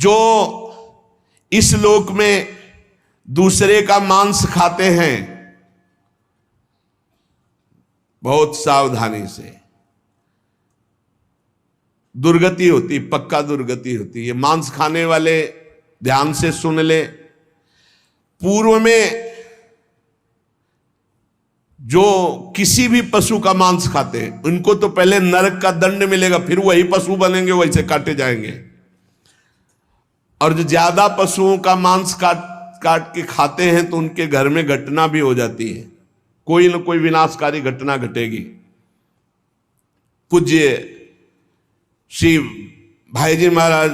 जो इस लोक में दूसरे का मांस खाते हैं, बहुत सावधानी से दुर्गति होती, पक्का दुर्गति होती है। मांस खाने वाले ध्यान से सुन ले, पूर्व में जो किसी भी पशु का मांस खाते हैं उनको तो पहले नरक का दंड मिलेगा, फिर वही पशु बनेंगे, वैसे काटे जाएंगे। और जो ज्यादा पशुओं का मांस काट के खाते हैं तो उनके घर में घटना भी हो जाती है, कोई न कोई विनाशकारी घटना घटेगी। पूज्य श्री भाईजी महाराज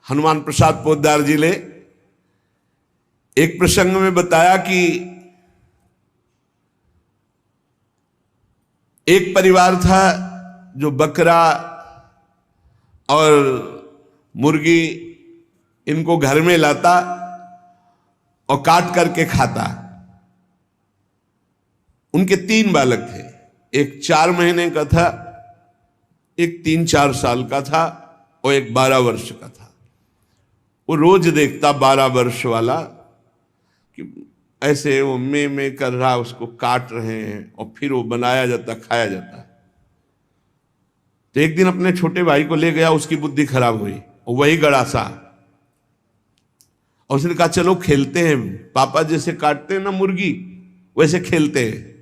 हनुमान प्रसाद पोद्दार जी ने एक प्रसंग में बताया कि एक परिवार था जो बकरा और मुर्गी इनको घर में लाता और काट करके खाता। उनके 3 बालक थे, एक 4 महीने का था, एक 3-4 साल का था और एक 12 वर्ष का था। वो रोज देखता 12 वर्ष वाला कि ऐसे वो में कर रहा, उसको काट रहे हैं और फिर वो बनाया जाता, खाया जाता। तो एक दिन अपने छोटे भाई को ले गया, उसकी बुद्धि खराब हुई और वही गड़ासा, और उसने कहा चलो खेलते हैं, पापा जैसे काटते हैं ना मुर्गी वैसे खेलते हैं।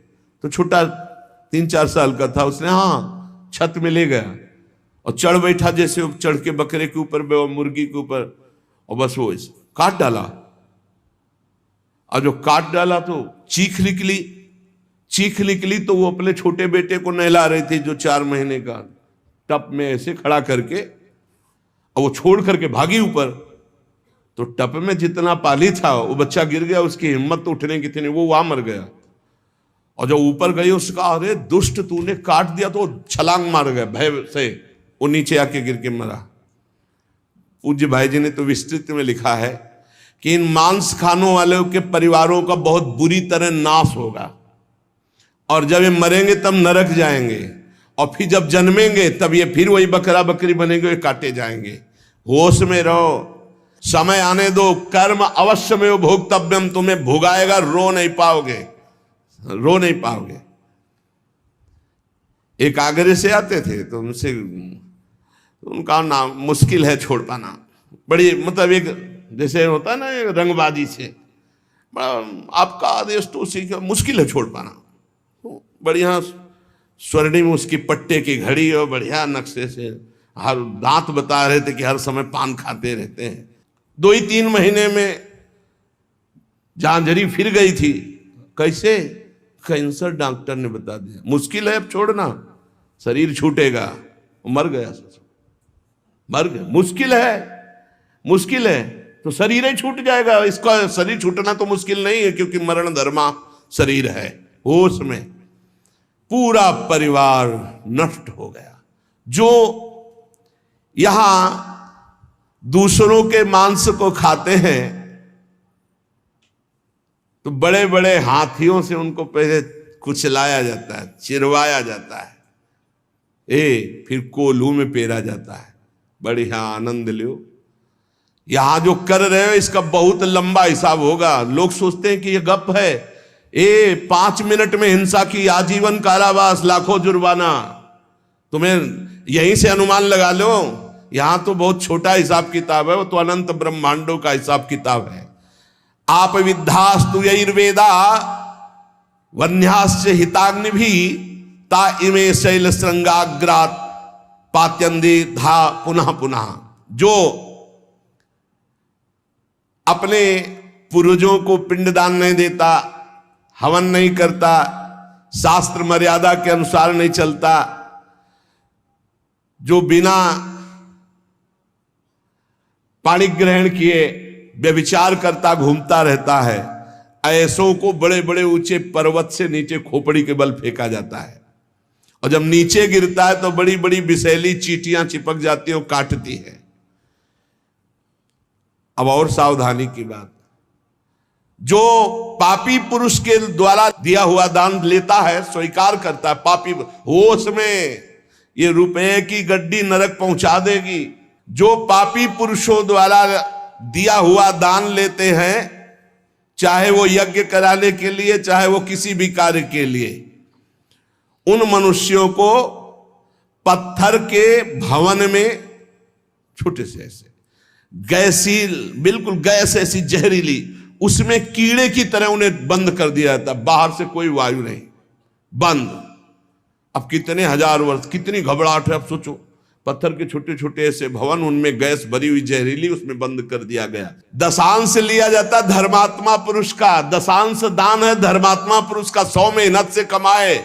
तो छोटा 3-4 साल का था, उसने हाँ छत में ले गया और चढ़ बैठा, जैसे चढ़ के बकरे के ऊपर मुर्गी के ऊपर, और बस वो काट डाला। और जो काट डाला तो चीख निकली तो वो अपने छोटे बेटे को नहला रही थी जो 4 महीने का, टप में ऐसे खड़ा करके, और वो छोड़ करके भागी ऊपर। तो टप में जितना पानी था वो बच्चा गिर गया, उसकी हिम्मत तो उठने की थी नहीं, वो वहां मर गया। और जब ऊपर गई उसका, अरे दुष्ट तूने काट दिया, तो छलांग मार गया भय से, वो नीचे आके गिर के मरा। पूज्य भाई जी ने तो विस्तृत में लिखा है कि इन मांस खानों वालों के परिवारों का बहुत बुरी तरह नाश होगा, और जब ये मरेंगे तब नरक जाएंगे, और फिर जब जन्मेंगे तब ये फिर वही बकरा बकरी बनेंगे, ये काटे जाएंगे। होश में रहो, समय आने दो, कर्म अवश्य में भोक्तव्यम, तुम्हें भुगाएगा, रो नहीं पाओगे। एक आगरे से आते थे तो उनसे, उनका नाम मुश्किल है छोड़ पाना, बड़ी मतलब एक जैसे होता है ना रंगबाजी से, बड़ा आपका आदेश तो सीखा, मुश्किल है छोड़ पाना। तो बढ़िया स्वर्णिम उसकी पट्टे की घड़ी और बढ़िया नक्शे से, हर दांत बता रहे थे कि हर समय पान खाते रहते हैं। 2-3 महीने में झांझरी फिर गई थी। कैसे? कैंसर डॉक्टर ने बता दिया, मुश्किल है अब छोड़ना, शरीर छूटेगा। मर गया, मर गया। मुश्किल है तो शरीर ही छूट जाएगा, इसका शरीर छूटना तो मुश्किल नहीं है, क्योंकि मरण धर्मा शरीर है। होश में पूरा परिवार नष्ट हो गया। जो यहां दूसरों के मांस को खाते हैं तो बड़े बड़े हाथियों से उनको पहले कुचलाया जाता है, चिरवाया जाता है, फिर कोल्हू में पेरा जाता है। बढ़िया आनंद लो। यहां जो कर रहे हो इसका बहुत लंबा हिसाब होगा। लोग सोचते हैं कि ये गप है, 5 मिनट में हिंसा की आजीवन कारावास, लाखों जुर्माना, तुम्हें यहीं से अनुमान लगा लो। यहां तो बहुत छोटा हिसाब किताब है, वो तो अनंत ब्रह्मांडों का हिसाब किताब है। आप विद्धास्तु यैर्वेदा वन्याश्च हिताग्नि भी ता इमे शैल श्रृंगाग्रात पात्यंदी धा पुनः पुनः। जो अपने पूर्वजों को पिंडदान नहीं देता, हवन नहीं करता, शास्त्र मर्यादा के अनुसार नहीं चलता, जो बिना पाणी ग्रहण किए व्यभिचार करता घूमता रहता है, ऐसों को बड़े बड़े ऊंचे पर्वत से नीचे खोपड़ी के बल फेंका जाता है। और जब नीचे गिरता है तो बड़ी बड़ी विषैली चींटियां चिपक जाती है और काटती है। अब और सावधानी की बात, जो पापी पुरुष के द्वारा दिया हुआ दान लेता है, स्वीकार करता है, पापी होश में ये रुपए की गड्डी नरक पहुंचा देगी, जो पापी पुरुषों द्वारा दिया हुआ दान लेते हैं, चाहे वो यज्ञ कराने के लिए, चाहे वो किसी भी कार्य के लिए, उन मनुष्यों को पत्थर के भवन में छोटे से ऐसे गैसील, बिल्कुल गैस ऐसी जहरीली, उसमें कीड़े की तरह उन्हें बंद कर दिया जाता, बाहर से कोई वायु नहीं, बंद। अब कितने हजार वर्ष, कितनी घबराहट है। अब सोचो, पत्थर के छोटे छोटे ऐसे भवन, उनमें गैस भरी हुई जहरीली, उसमें बंद कर दिया गया। दशांश लिया जाता धर्मात्मा पुरुष का, दशांश दान है धर्मात्मा पुरुष का, 100 मेहनत से कमाए।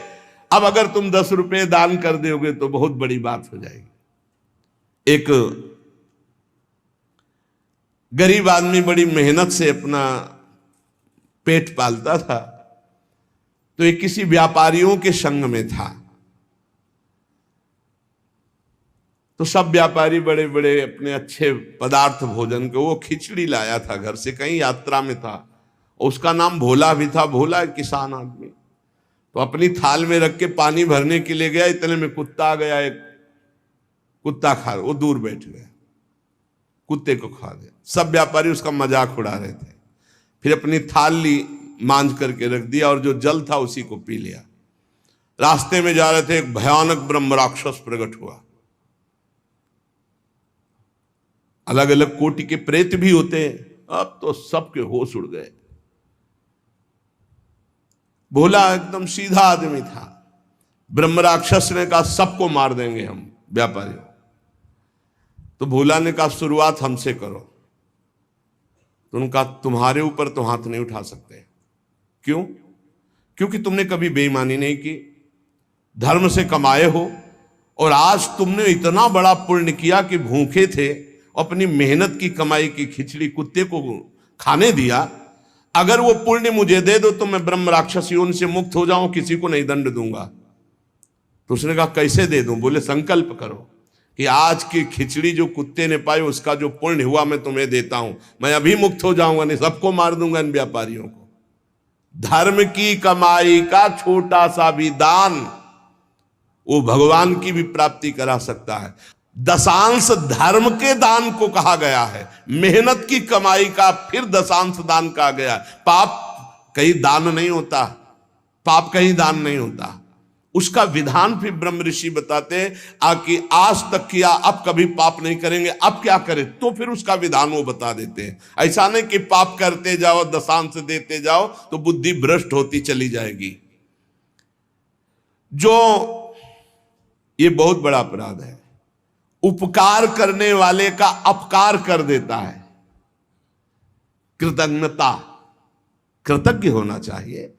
अब अगर तुम 10 रुपए दान कर दोगे तो बहुत बड़ी बात हो जाएगी। एक गरीब आदमी बड़ी मेहनत से अपना पेट पालता था, तो एक किसी व्यापारियों के संग में था। तो सब व्यापारी बड़े बड़े अपने अच्छे पदार्थ भोजन के, वो खिचड़ी लाया था घर से, कहीं यात्रा में था, और उसका नाम भोला भी था। भोला एक किसान आदमी, तो अपनी थाल में रख के पानी भरने के लिए गया, इतने में कुत्ता आ गया। एक कुत्ता खा, वो दूर बैठ गया, कुत्ते को खा गया। सब व्यापारी उसका मजाक उड़ा रहे थे। फिर अपनी थाल ली, मांझ करके रख दिया, और जो जल था उसी को पी लिया। रास्ते में जा रहे थे, एक भयानक ब्रह्म राक्षस प्रकट हुआ। अलग अलग कोटि के प्रेत भी होते हैं, अब तो सबके होश उड़ गए। भोला एकदम सीधा आदमी था। ब्रह्म राक्षस ने कहा सबको मार देंगे हम व्यापारियों। तो भोला ने कहा शुरुआत हमसे करो। तो उनका तुम्हारे ऊपर तो हाथ नहीं उठा सकते। क्यों? क्योंकि तुमने कभी बेईमानी नहीं की, धर्म से कमाए हो, और आज तुमने इतना बड़ा पुण्य किया कि भूखे थे, अपनी मेहनत की कमाई की खिचड़ी कुत्ते को खाने दिया। अगर वो पुण्य मुझे दे दो तो मैं ब्रह्म राक्षस योनि से मुक्त हो जाऊं, किसी को नहीं दंड दूंगा। तो उसने कहा कैसे दे दूं? बोले संकल्प करो कि आज की खिचड़ी जो कुत्ते ने पाई उसका जो पुण्य हुआ मैं तुम्हें देता हूं, मैं अभी मुक्त हो जाऊंगा, नहीं सबको मार दूंगा इन व्यापारियों को। धर्म की कमाई का छोटा सा भी दान वो भगवान की भी प्राप्ति करा सकता है। दशांश धर्म के दान को कहा गया है, मेहनत की कमाई का फिर दशांश दान कहा गया। पाप कहीं दान नहीं होता, पाप कहीं दान नहीं होता, उसका विधान फिर ब्रह्म ऋषि बताते हैं कि आज तक किया, अब कभी पाप नहीं करेंगे, अब क्या करें, तो फिर उसका विधान वो बता देते हैं। ऐसा नहीं कि पाप करते जाओ, दशांश देते जाओ तो बुद्धि भ्रष्ट होती चली जाएगी। जो ये बहुत बड़ा अपराध है, उपकार करने वाले का अपकार कर देता है। कृतज्ञता, कृतज्ञ होना चाहिए।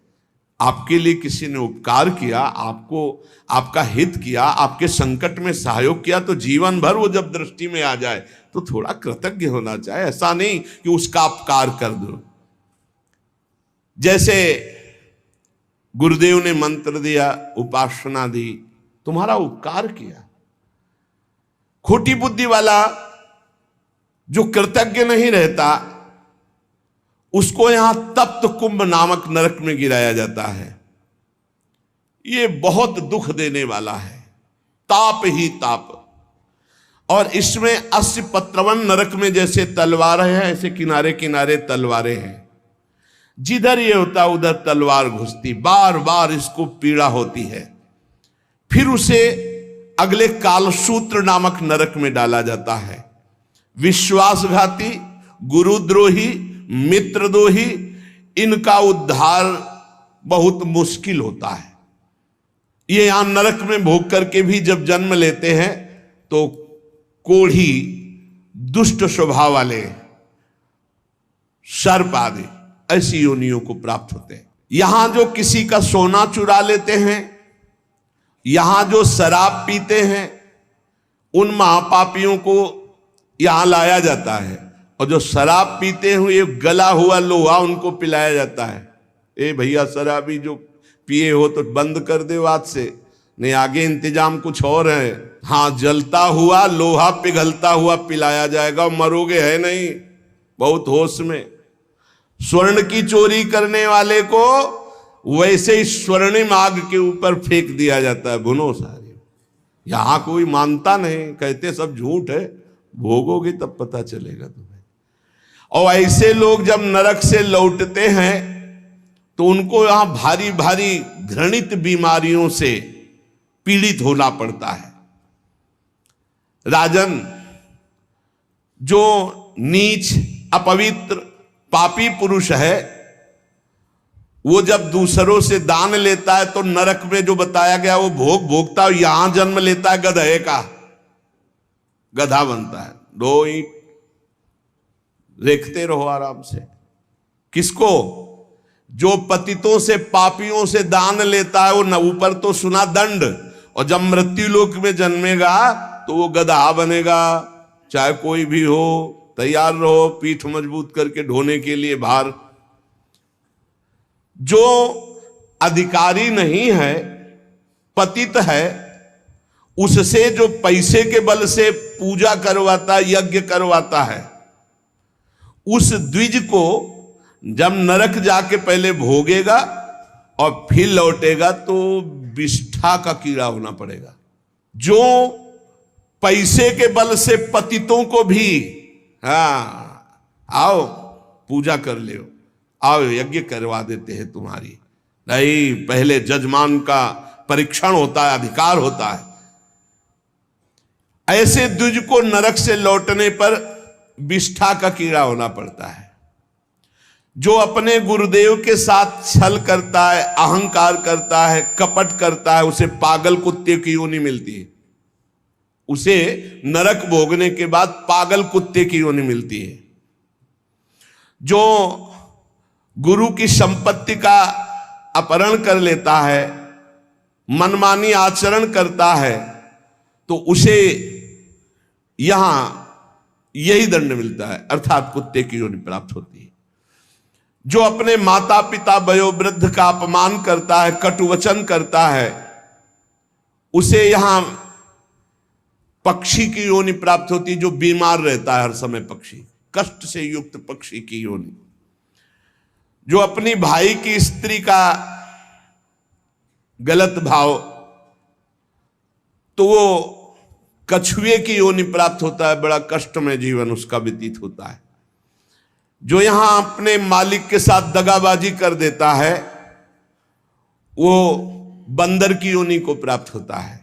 आपके लिए किसी ने उपकार किया, आपको आपका हित किया, आपके संकट में सहयोग किया, तो जीवन भर वो जब दृष्टि में आ जाए तो थोड़ा कृतज्ञ होना चाहिए। ऐसा नहीं कि उसका अपकार कर दो। जैसे गुरुदेव ने मंत्र दिया, उपासना दी, तुम्हारा उपकार किया। खोटी बुद्धि वाला जो कृतज्ञ नहीं रहता उसको यहां तप्त कुंभ नामक नरक में गिराया जाता है। ये बहुत दुख देने वाला है, ताप ही ताप। और इसमें 80 पत्रवन नरक में जैसे तलवारें हैं, ऐसे किनारे किनारे तलवारें हैं। जिधर ये होता उधर तलवार घुसती, बार बार इसको पीड़ा होती है। फिर उसे अगले कालसूत्र नामक नरक में डाला जाता है। विश्वासघाती, गुरुद्रोही, मित्रद्रोही, इनका उद्धार बहुत मुश्किल होता है। ये यहां नरक में भोग करके भी जब जन्म लेते हैं तो कोढ़ी, दुष्ट स्वभाव वाले, सर्प आदि ऐसी योनियों को प्राप्त होते हैं। यहां जो किसी का सोना चुरा लेते हैं, यहां जो शराब पीते हैं, उन महापापियों को यहां लाया जाता है। और जो शराब पीते हुए गला हुआ लोहा उनको पिलाया जाता है। ए भैया शराबी जो पिए हो तो बंद कर दो आज से, नहीं आगे इंतजाम कुछ और है। हाँ, जलता हुआ लोहा पिघलता हुआ पिलाया जाएगा, मरोगे है नहीं, बहुत होश में। स्वर्ण की चोरी करने वाले को वैसे ही स्वर्णिम आग के ऊपर फेंक दिया जाता है, भुनो सारी। यहां कोई मानता नहीं, कहते सब झूठ है, भोगोगे तब पता चलेगा तुम्हें। और ऐसे लोग जब नरक से लौटते हैं तो उनको यहां भारी भारी घृणित बीमारियों से पीड़ित होना पड़ता है। राजन, जो नीच, अपवित्र, पापी पुरुष है, वो जब दूसरों से दान लेता है तो नरक में जो बताया गया वो भोग भोगता है। यहां जन्म लेता है गधे का, गधा बनता है। 2 ईंट देखते रहो आराम से। किसको? जो पतितों से, पापियों से दान लेता है, वो न ऊपर तो सुना दंड, और जब मृत्यु लोक में जन्मेगा तो वो गधा बनेगा। चाहे कोई भी हो, तैयार रहो पीठ मजबूत करके ढोने के लिए भार। जो अधिकारी नहीं है, पतित है, उससे जो पैसे के बल से पूजा करवाता, यज्ञ करवाता है, उस द्विज को जब नरक जाके पहले भोगेगा और फिर लौटेगा तो विष्ठा का कीड़ा होना पड़ेगा। जो पैसे के बल से पतितों को भी, हाँ आओ पूजा कर ले, आओ यज्ञ करवा देते हैं तुम्हारी, नहीं पहले जजमान का परीक्षण होता है, अधिकार होता है। ऐसे द्विज को नरक से लौटने पर विष्ठा का कीड़ा होना पड़ता है। जो अपने गुरुदेव के साथ छल करता है, अहंकार करता है, कपट करता है, उसे पागल कुत्ते की योनि मिलती है। उसे नरक भोगने के बाद पागल कुत्ते की योनि मिलती है। जो गुरु की संपत्ति का अपहरण कर लेता है, मनमानी आचरण करता है, तो उसे यहां यही दंड मिलता है, अर्थात कुत्ते की योनि प्राप्त होती है। जो अपने माता पिता वयोवृद्ध का अपमान करता है, कटुवचन करता है, उसे यहां पक्षी की योनि प्राप्त होती है। जो बीमार रहता है हर समय, पक्षी, कष्ट से युक्त पक्षी की योनि। जो अपनी भाई की स्त्री का गलत भाव, तो वो कछुए की योनि प्राप्त होता है, बड़ा कष्ट में जीवन उसका व्यतीत होता है। जो यहां अपने मालिक के साथ दगाबाजी कर देता है, वो बंदर की योनि को प्राप्त होता है।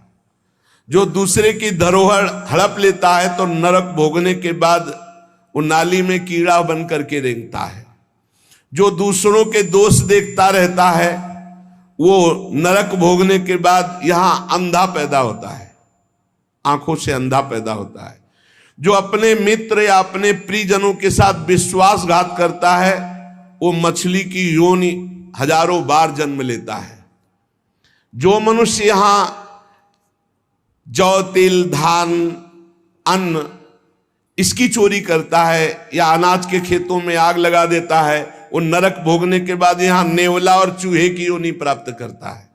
जो दूसरे की धरोहर हड़प लेता है तो नरक भोगने के बाद वो नाली में कीड़ा बन करके रेंगता है। जो दूसरों के दोष देखता रहता है, वो नरक भोगने के बाद यहां अंधा पैदा होता है, आंखों से अंधा पैदा होता है। जो अपने मित्र या अपने प्रियजनों के साथ विश्वासघात करता है, वो मछली की योनि हजारों बार जन्म लेता है। जो मनुष्य यहां जौ, तिल, धान, अन्न इसकी चोरी करता है या अनाज के खेतों में आग लगा देता है, वो नरक भोगने के बाद यहां नेवला और चूहे की योनि प्राप्त करता है।